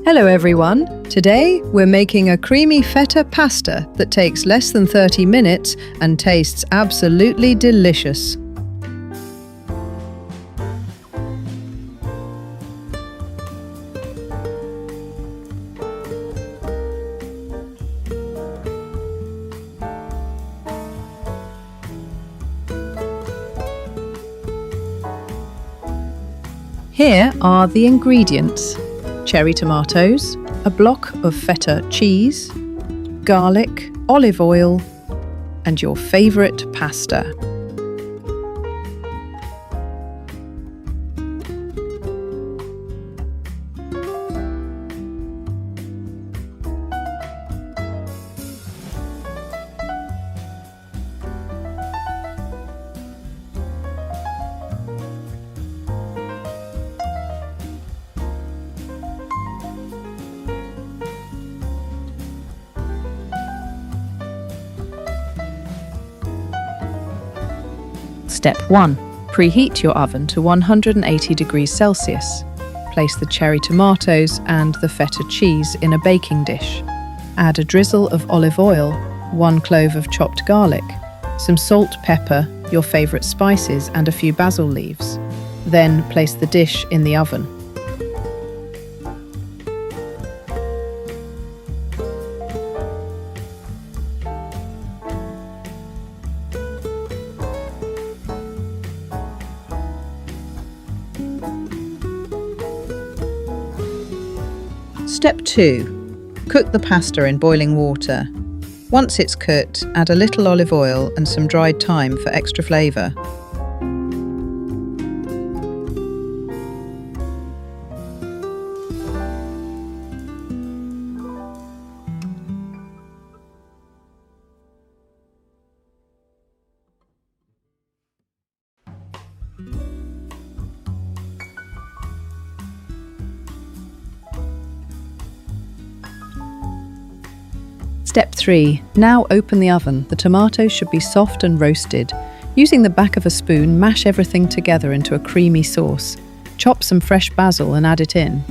Hello everyone! Today we're making a creamy feta pasta that takes less than 30 minutes and tastes absolutely delicious. Here are the ingredients: cherry tomatoes, a block of feta cheese, garlic, olive oil, and your favourite pasta. Step 1. Preheat your oven to 180 degrees Celsius. Place the cherry tomatoes and the feta cheese in a baking dish. Add a drizzle of olive oil, 1 clove of chopped garlic, some salt, pepper, your favourite spices and a few basil leaves. Then place the dish in the oven. Step 2. Cook the pasta in boiling water. Once it's cooked, add a little olive oil and some dried thyme for extra flavour. Step 3. Now open the oven. The tomatoes should be soft and roasted. Using the back of a spoon, mash everything together into a creamy sauce. Chop some fresh basil and add it in.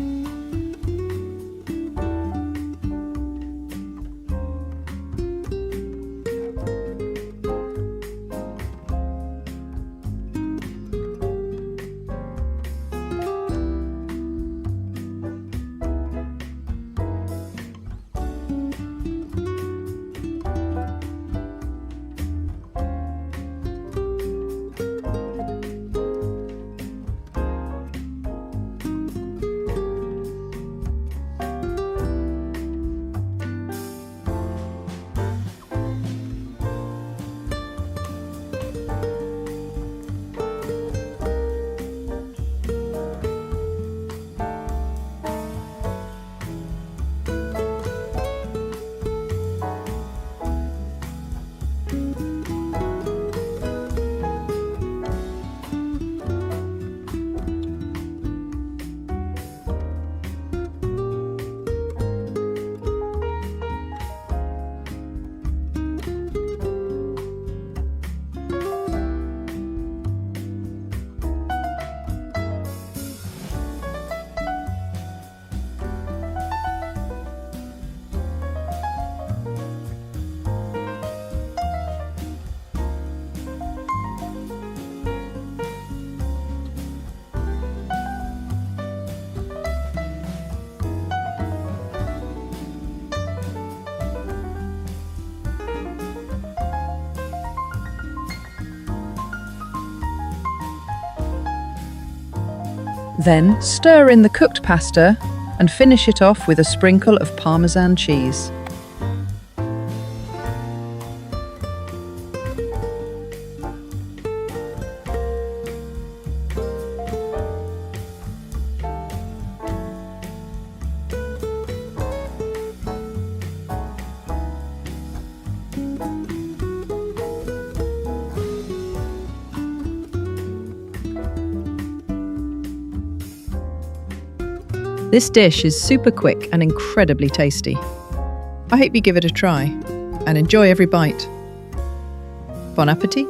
Then stir in the cooked pasta and finish it off with a sprinkle of Parmesan cheese. This dish is super quick and incredibly tasty. I hope you give it a try and enjoy every bite. Bon appétit!